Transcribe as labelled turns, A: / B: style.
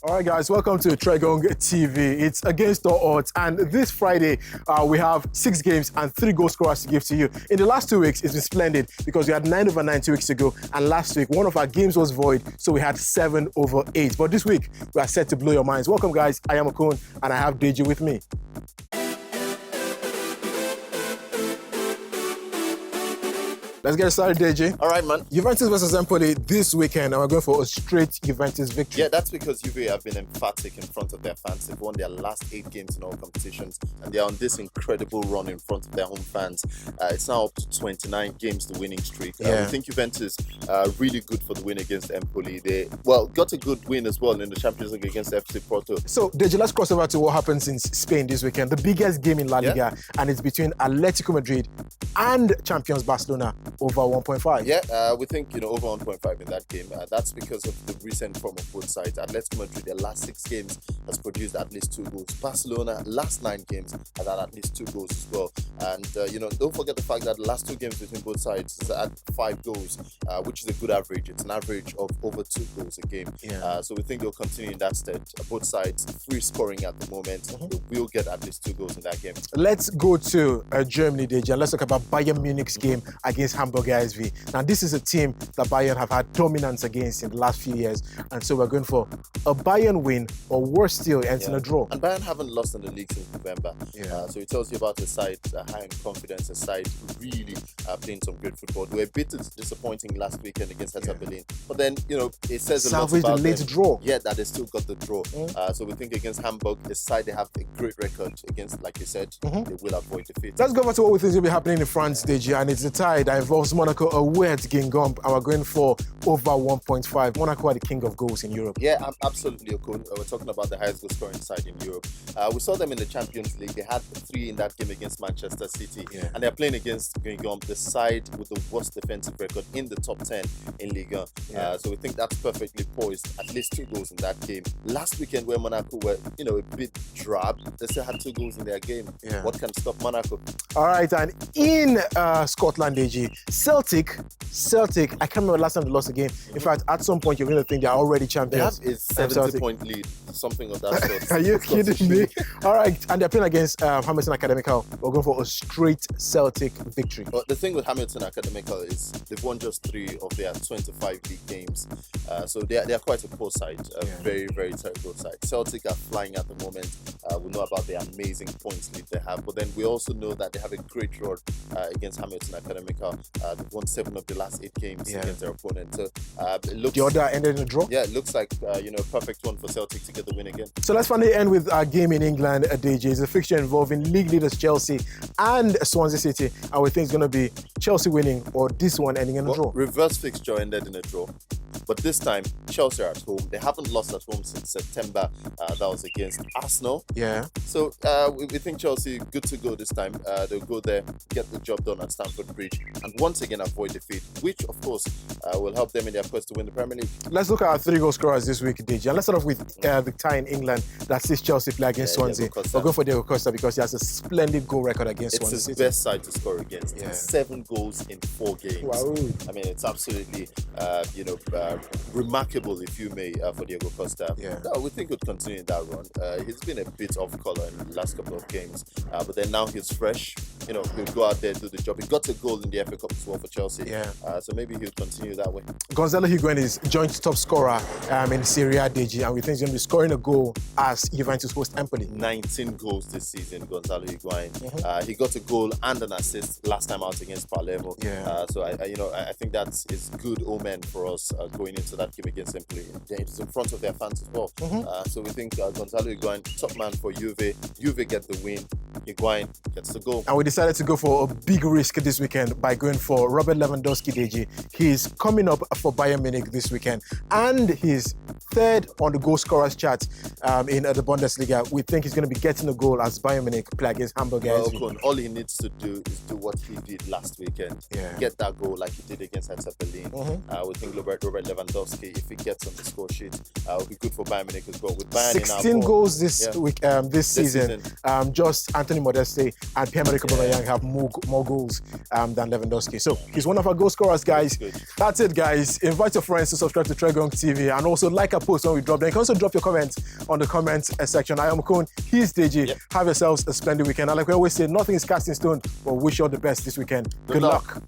A: All right, guys, welcome to Tregong TV. It's against all odds, and this Friday we have 6 games and 3 goal scorers to give to you. In the last 2 weeks, it's been splendid because we had 9/9 2 weeks ago, and last week one of our games was void, so we had 7/8. But this week we are set to blow your minds. Welcome, guys. I am Okun, and I have Deji with me. Let's get started, Deji.
B: All right, man.
A: Juventus versus Empoli this weekend, and we're going for a straight Juventus victory.
B: Yeah, that's because Juve have been emphatic in front of their fans. They've won their last 8 games in all competitions, and they are on this incredible run in front of their home fans. It's now up to 29 games, the winning streak. We think Juventus really good for the win against Empoli. They, got a good win as well in the Champions League against FC Porto.
A: So, Deji, let's cross over to what happens in Spain this weekend. The biggest game in La Liga, and it's between Atletico Madrid and champions Barcelona. Over 1.5.
B: Yeah, we think, over 1.5 in that game. That's because of the recent form of both sides. Atletico Madrid, their last 6 games, has produced at least 2 goals. Barcelona, last 9 games, has had at least 2 goals as well. And, don't forget the fact that the last 2 games between both sides is at 5 goals, which is a good average. It's an average of over 2 goals a game.
A: Yeah.
B: So we think they'll continue in that state. Both sides free scoring at the moment. They will get at least 2 goals in that game.
A: Let's go to Germany, Deji, and let's talk about Bayern Munich's game against Hamburg SV. Now, this is a team that Bayern have had dominance against in the last few years, and so we're going for a Bayern win, or worse still, ends in a draw.
B: And Bayern haven't lost in the league since November. So it tells you about a side high in confidence, a side really playing some great football. They were a bit disappointing last weekend against Hertha Berlin, but then it says a lot about
A: the late
B: them.
A: draw.
B: Yeah, that they still got the draw. So we think against Hamburg, the side they have a great record against, like you said, they will avoid defeat.
A: Let's go over to what we think will be happening in France, Deji, and it's a tie that involves Monaco away at Guingamp, and we're going for over 1.5. Monaco are the king of goals in Europe.
B: Yeah, absolutely, Okun. We're talking about the highest goal scoring side in Europe. We saw them in the Champions League. They had 3 in that game against Manchester City, and they're playing against Guingamp, the side with the worst defensive record in the top 10 in Liga. So we think that's perfectly poised. At least 2 goals in that game. Last weekend, where Monaco were, a bit drab, they still had 2 goals in their game. What can stop Monaco?
A: All right, and in Scotland, AG, Celtic, I can't remember last time they lost a game. In fact, at some point, you're going to think they're already champions.
B: They have a 70-point lead, something of that sort.
A: Are you kidding me? All right, and they're playing against Hamilton Academical. We're going for a straight Celtic victory.
B: But the thing with Hamilton Academical is they've won just 3 of their 25 league games. So they are quite a poor side, a very, very terrible side. Celtic are flying at the moment. We know about the amazing points lead they have, but then we also know that they have a great run against Hamilton Academical. They've won 7 of the last 8 games against their opponent. So it looks,
A: the order ended in a draw?
B: Yeah, it looks like a perfect one for Celtic to get the win again.
A: So let's finally end with our game in England, DJ. It's a fixture involving league leaders Chelsea and Swansea City, and we think it's going to be Chelsea winning or this one ending in a draw.
B: Reverse fixture ended in a draw. But this time, Chelsea are at home. They haven't lost at home since September. That was against Arsenal.
A: Yeah.
B: So we think Chelsea good to go this time. They'll go there, get the job done at Stamford Bridge, and once again avoid defeat, which of course will help them in their quest to win the Premier League.
A: Let's look at our 3 goal scorers this week, DJ. And let's start off with the tie in England that sees Chelsea play against Swansea. We'll go for Diego Costa because he has a splendid goal record against Swansea.
B: It's his best side to score against. 7 goals in 4 games.
A: Wow.
B: I mean, it's absolutely remarkable, if you may, for Diego Costa. No, we think he'll continue in that run. He's been a bit off colour in the last couple of games, but then now he's fresh. He'll go out there, do the job. He got a goal in the FA Cup as well for Chelsea. So maybe he'll continue that way.
A: Gonzalo Higuain is joint top scorer in Serie A, DG, and we think he's going to be scoring a goal as Juventus host Empoli.
B: 19 goals this season, Gonzalo Higuain. He got a goal and an assist last time out against Palermo. So I think that is good omen for us going into that game against Empoli. It's in front of their fans as well. So we think Gonzalo Higuain, top man for Juve. Juve get the win. Higuain gets the goal.
A: And we decided to go for a big risk this weekend by going for Robert Lewandowski, DG. He's coming up for Bayern Munich this weekend, and he's 3rd on the goal scorers chart in the Bundesliga. We think he's going to be getting a goal as Bayern Munich play against Hamburg.
B: All he needs to do is do what he did last weekend. Get that goal like he did against Hertha Berlin. We think Robert Lewandowski, if he gets on the score sheet, will be good for Bayern Munich as well. With Bayern
A: 16 goals this week, this season. Just Anthony Modeste and Pierre-Emerick Aubameyang have more goals than Lewandowski. So he's one of our goal scorers, guys. That's it, guys. Invite your friends to subscribe to Tregong TV and also like our post when we drop them. You can also drop your comments on the comments section. I am Kun, he's Deji.
B: Yep.
A: Have yourselves a splendid weekend. And like we always say, nothing is cast in stone, but wish you all the best this weekend. Good luck.